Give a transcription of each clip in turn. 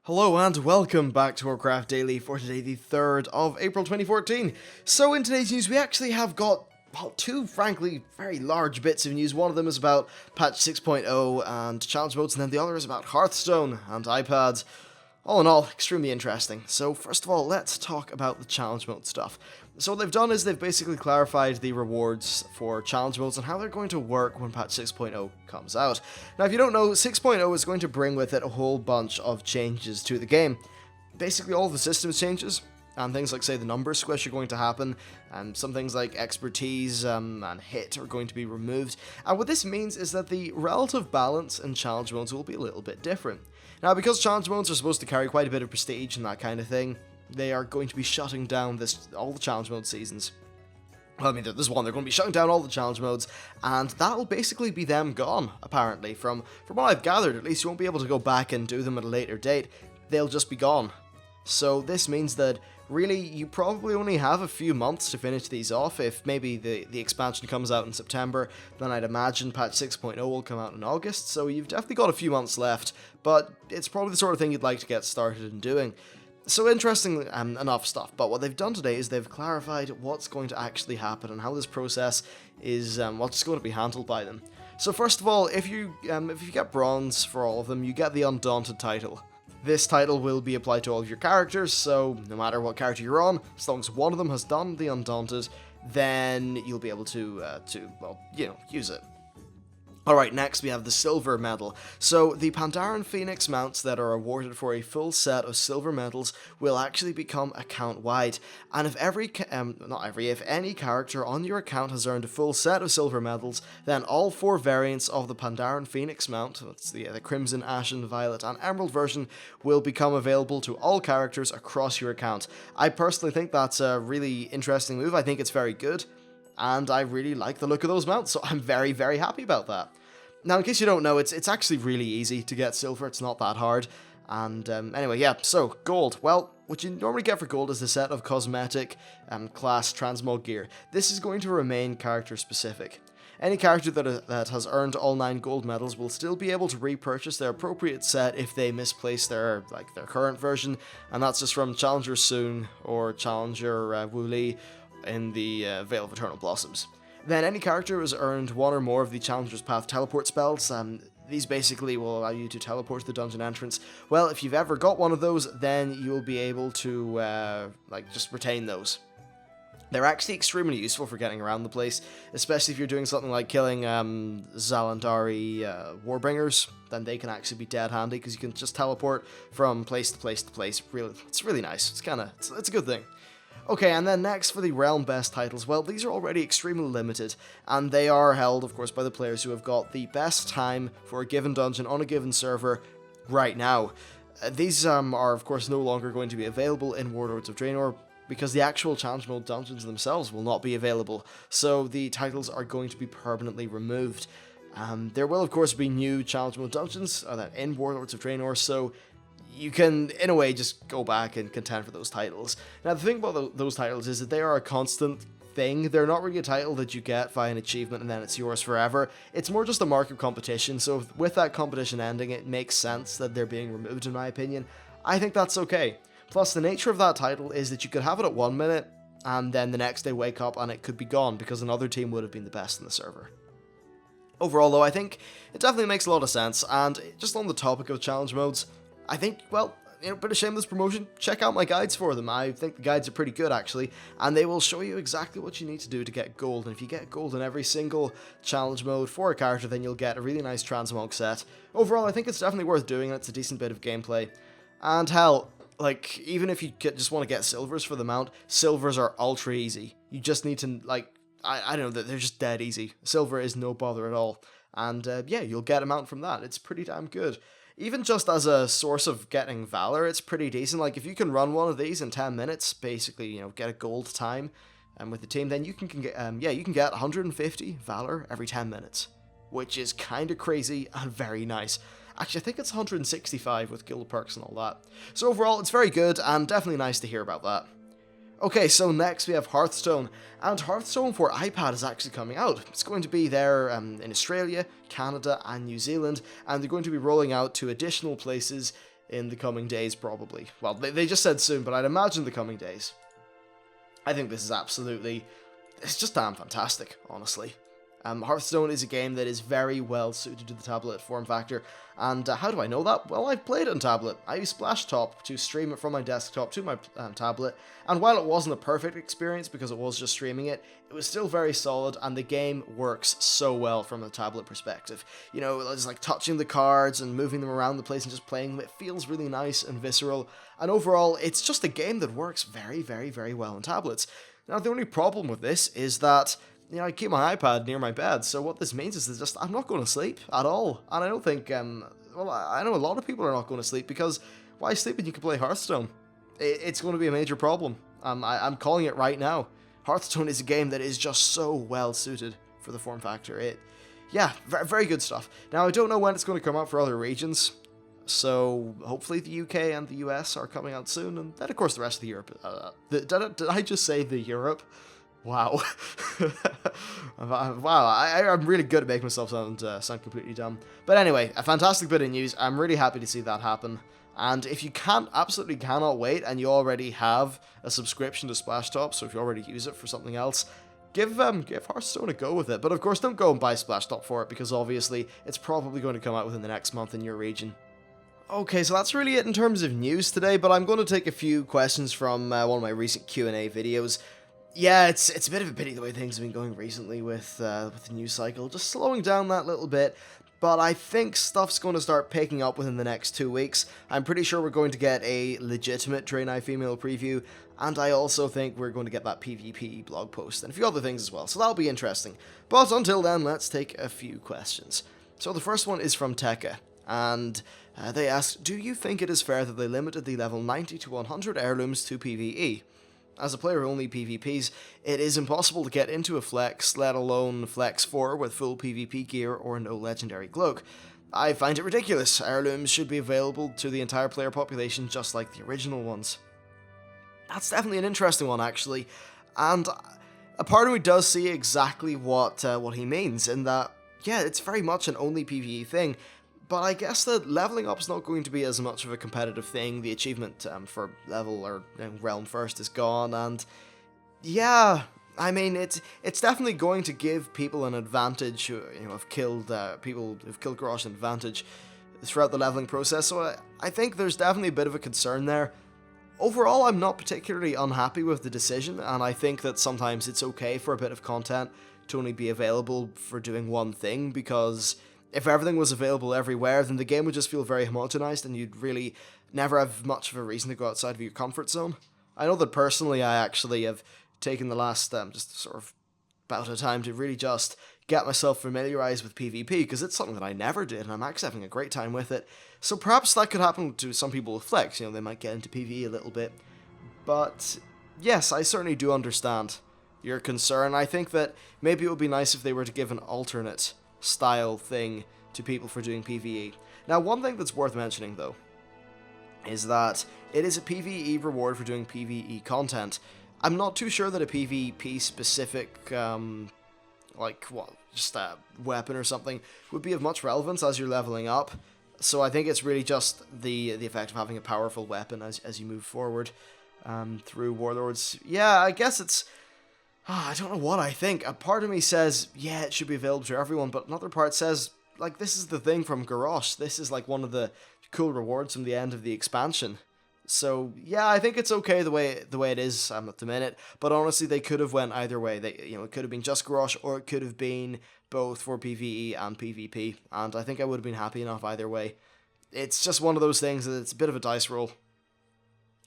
Hello and welcome back to Warcraft Daily for today, the 3rd of April 2014. So in today's news, we actually have got, well, two, frankly, very large bits of news. One of them is about patch 6.0 and challenge modes, and then the other is about Hearthstone and iPads. All in all, extremely interesting. So first of all, let's talk about the challenge mode stuff. So what they've done is they've basically clarified the rewards for challenge modes and how they're going to work when patch 6.0 comes out. Now if you don't know, 6.0 is going to bring with it a whole bunch of changes to the game. Basically all of the systems changes, and things like, say, the number squish are going to happen, and some things like expertise and hit are going to be removed. And what this means is that the relative balance in challenge modes will be a little bit different. Now, because challenge modes are supposed to carry quite a bit of prestige and that kind of thing, they are going to be shutting down all the challenge mode seasons. Well, I mean, there's one, they're going to be shutting down all the challenge modes, and that'll basically be them gone, apparently. From what I've gathered, at least you won't be able to go back and do them at a later date. They'll just be gone. So this means that really you probably only have a few months to finish these off. If maybe the expansion comes out in September, then I'd imagine patch 6.0 will come out in August, so you've definitely got a few months left, but it's probably the sort of thing you'd like to get started in doing. So interesting enough stuff, but what they've done today is they've clarified what's going to actually happen and how this process is what's going to be handled by them. So first of all, if you get bronze for all of them, you get the Undaunted title. This title will be applied to all of your characters, so no matter what character you're on, as long as one of them has done the Undaunted, then you'll be able to use it. Alright, next we have the Silver Medal. So, the Pandaren Phoenix mounts that are awarded for a full set of silver medals will actually become account-wide, and if if any character on your account has earned a full set of silver medals, then all 4 variants of the Pandaren Phoenix mount, that's the Crimson, Ashen, Violet, and Emerald version, will become available to all characters across your account. I personally think that's a really interesting move. I think it's very good, and I really like the look of those mounts, so I'm very, very happy about that. Now, in case you don't know, it's actually really easy to get silver, it's not that hard, and anyway, yeah, so, gold. Well, what you normally get for gold is a set of cosmetic class transmog gear. This is going to remain character specific. Any character that has earned all 9 gold medals will still be able to repurchase their appropriate set if they misplace their current version, and that's just from Challenger Soon or Challenger Wooly in the Veil of Eternal Blossoms. Then any character who has earned 1 or more of the Challenger's Path teleport spells, these basically will allow you to teleport to the dungeon entrance. Well, if you've ever got one of those, then you'll be able to just retain those. They're actually extremely useful for getting around the place, especially if you're doing something like killing Zalandari Warbringers, then they can actually be dead handy because you can just teleport from place to place to place. Really, it's really nice. It's a good thing. Okay, and then next for the Realm Best titles, well, these are already extremely limited, and they are held, of course, by the players who have got the best time for a given dungeon on a given server right now. These are, of course, no longer going to be available in Warlords of Draenor, because the actual challenge mode dungeons themselves will not be available, so the titles are going to be permanently removed. There will, of course, be new challenge mode dungeons in Warlords of Draenor, so you can, in a way, just go back and contend for those titles. Now, the thing about those titles is that they are a constant thing. They're not really a title that you get via an achievement and then it's yours forever. It's more just a mark of competition, so with that competition ending, it makes sense that they're being removed, in my opinion. I think that's okay. Plus, the nature of that title is that you could have it at 1 minute, and then the next day wake up and it could be gone because another team would have been the best in the server. Overall, though, I think it definitely makes a lot of sense, and just on the topic of challenge modes, I think, well, bit of shameless promotion, check out my guides for them. I think the guides are pretty good, actually, and they will show you exactly what you need to do to get gold, and if you get gold in every single challenge mode for a character, then you'll get a really nice transmog set. Overall, I think it's definitely worth doing, and it's a decent bit of gameplay. And hell, even if you just want to get silvers for the mount, silvers are ultra easy. You just need to, I don't know, they're just dead easy. Silver is no bother at all, and yeah, you'll get a mount from that. It's pretty damn good. Even just as a source of getting Valor, it's pretty decent. If you can run one of these in 10 minutes, basically, get a gold time with the team, then you can get 150 Valor every 10 minutes, which is kind of crazy and very nice. Actually, I think it's 165 with guild perks and all that. So overall, it's very good and definitely nice to hear about that. Okay, so next we have Hearthstone, and Hearthstone for iPad is actually coming out. It's going to be there in Australia, Canada, and New Zealand, and they're going to be rolling out to additional places in the coming days, probably. Well, they just said soon, but I'd imagine the coming days. I think this is absolutely... It's just damn fantastic, honestly. Hearthstone is a game that is very well suited to the tablet form factor, and how do I know that? Well, I've played it on tablet. I used Splashtop to stream it from my desktop to my tablet, and while it wasn't a perfect experience because it was just streaming it, it was still very solid, and the game works so well from a tablet perspective. You know, it's like touching the cards and moving them around the place and just playing them. It feels really nice and visceral, and overall, it's just a game that works very, very, very well on tablets. Now, the only problem with this is that I keep my iPad near my bed, so what this means is that just I'm not going to sleep at all. And I don't think, well, I know a lot of people are not going to sleep because why sleep when you can play Hearthstone? It's going to be a major problem. I'm calling it right now. Hearthstone is a game that is just so well suited for the form factor. Yeah, very, very good stuff. Now, I don't know when it's going to come out for other regions, so hopefully the UK and the US are coming out soon, and then of course the rest of the Europe. Did I just say the Europe? Wow. Wow, I'm really good at making myself sound completely dumb. But anyway, a fantastic bit of news. I'm really happy to see that happen. And if you absolutely cannot wait, and you already have a subscription to Splashtop, so if you already use it for something else, give Hearthstone a go with it. But of course, don't go and buy Splashtop for it, because obviously it's probably going to come out within the next month in your region. Okay, so that's really it in terms of news today, but I'm going to take a few questions from one of my recent Q&A videos. Yeah, it's a bit of a pity the way things have been going recently with the news cycle, just slowing down that little bit, but I think stuff's going to start picking up within the next 2 weeks. I'm pretty sure we're going to get a legitimate Draenei female preview, and I also think we're going to get that PvP blog post, and a few other things as well, so that'll be interesting. But until then, let's take a few questions. So the first one is from Tekka, and they asked, do you think it is fair that they limited the level 90 to 100 heirlooms to PvE? As a player who only PvPs, it is impossible to get into a flex, let alone flex 4 with full PvP gear or no legendary cloak. I find it ridiculous. Heirlooms should be available to the entire player population just like the original ones. That's definitely an interesting one, actually, and a part of me does see exactly what he means, in that, yeah, it's very much an only PvE thing. But I guess that leveling up is not going to be as much of a competitive thing. The achievement for level or realm first is gone, and yeah, I mean it's definitely going to give people an advantage who have killed people who've killed Garrosh an advantage throughout the leveling process. So I think there's definitely a bit of a concern there. Overall, I'm not particularly unhappy with the decision, and I think that sometimes it's okay for a bit of content to only be available for doing one thing, because if everything was available everywhere, then the game would just feel very homogenized, and you'd really never have much of a reason to go outside of your comfort zone. I know that personally I actually have taken the last just sort of bout of time to really just get myself familiarized with PvP, because it's something that I never did, and I'm actually having a great time with it. So perhaps that could happen to some people with Flex, they might get into PvE a little bit. But yes, I certainly do understand your concern. I think that maybe it would be nice if they were to give an alternate style thing to people for doing PvE. Now, one thing that's worth mentioning, though, is that it is a PvE reward for doing PvE content. I'm not too sure that a PvP specific, just a weapon or something would be of much relevance as you're leveling up. So I think it's really just the effect of having a powerful weapon as you move forward through Warlords. Yeah, I guess it's... I don't know what I think. A part of me says, yeah, it should be available to everyone, but another part says, this is the thing from Garrosh. This is, one of the cool rewards from the end of the expansion. So, yeah, I think it's okay the way it is at the minute, but honestly, they could have went either way. It could have been just Garrosh, or it could have been both for PvE and PvP, and I think I would have been happy enough either way. It's just one of those things that it's a bit of a dice roll.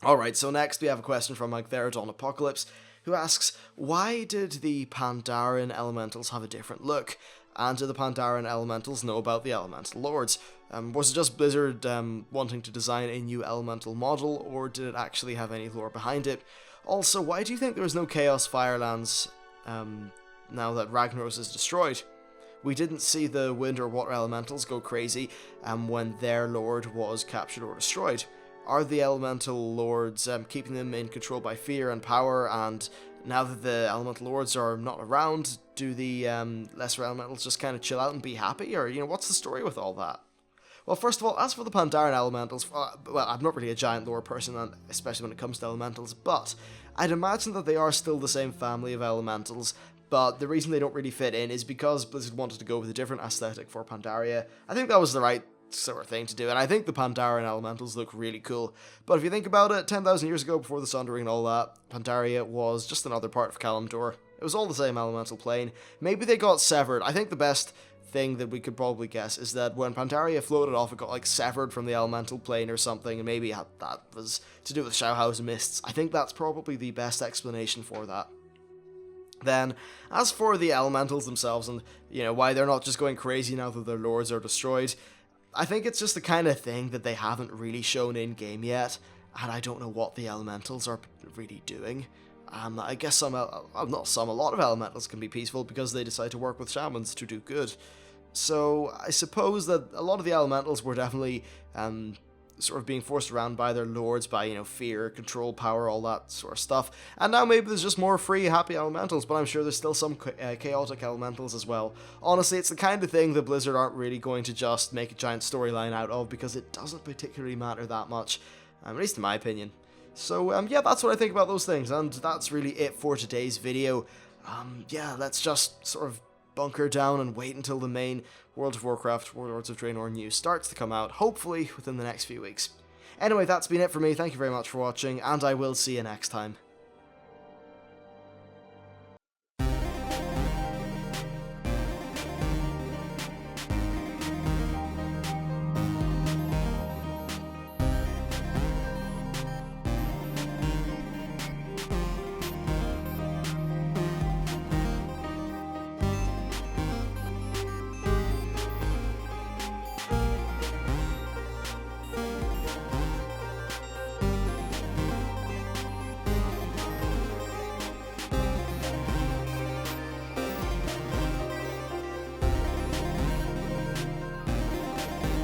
Alright, so next we have a question from Mike Therodon Apocalypse, who asks, why did the Pandaren elementals have a different look? And do the Pandaren elementals know about the elemental lords? Was it just Blizzard wanting to design a new elemental model, or did it actually have any lore behind it? Also, why do you think there was no Chaos Firelands now that Ragnaros is destroyed? We didn't see the wind or water elementals go crazy when their lord was captured or destroyed. Are the elemental lords keeping them in control by fear and power, and now that the elemental lords are not around, do the lesser elementals just kind of chill out and be happy, or what's the story with all that? Well, first of all, as for the Pandaren elementals, well, I'm not really a giant lore person, especially when it comes to elementals, but I'd imagine that they are still the same family of elementals, but the reason they don't really fit in is because Blizzard wanted to go with a different aesthetic for Pandaria. I think that was the right sort of thing to do, and I think the Pandaren elementals look really cool. But if you think about it, 10,000 years ago, before the Sundering and all that, Pandaria was just another part of Kalimdor. It was all the same elemental plane. Maybe they got severed. I think the best thing that we could probably guess is that when Pandaria floated off, it got like severed from the elemental plane or something, and maybe that was to do with Shauhaus mists. I think that's probably the best explanation for that. Then, as for the elementals themselves and, why they're not just going crazy now that their lords are destroyed, I think it's just the kind of thing that they haven't really shown in-game yet, and I don't know what the elementals are really doing. I guess a lot of elementals can be peaceful because they decide to work with shamans to do good. So I suppose that a lot of the elementals were definitely sort of being forced around by their lords, by, fear, control, power, all that sort of stuff. And now maybe there's just more free, happy elementals, but I'm sure there's still some chaotic elementals as well. Honestly, it's the kind of thing that Blizzard aren't really going to just make a giant storyline out of, because it doesn't particularly matter that much, at least in my opinion. So, yeah, that's what I think about those things, and that's really it for today's video. Yeah, let's just sort of bunker down and wait until the main World of Warcraft Warlords of Draenor news starts to come out, hopefully within the next few weeks. Anyway, that's been it for me, thank you very much for watching, and I will see you next time.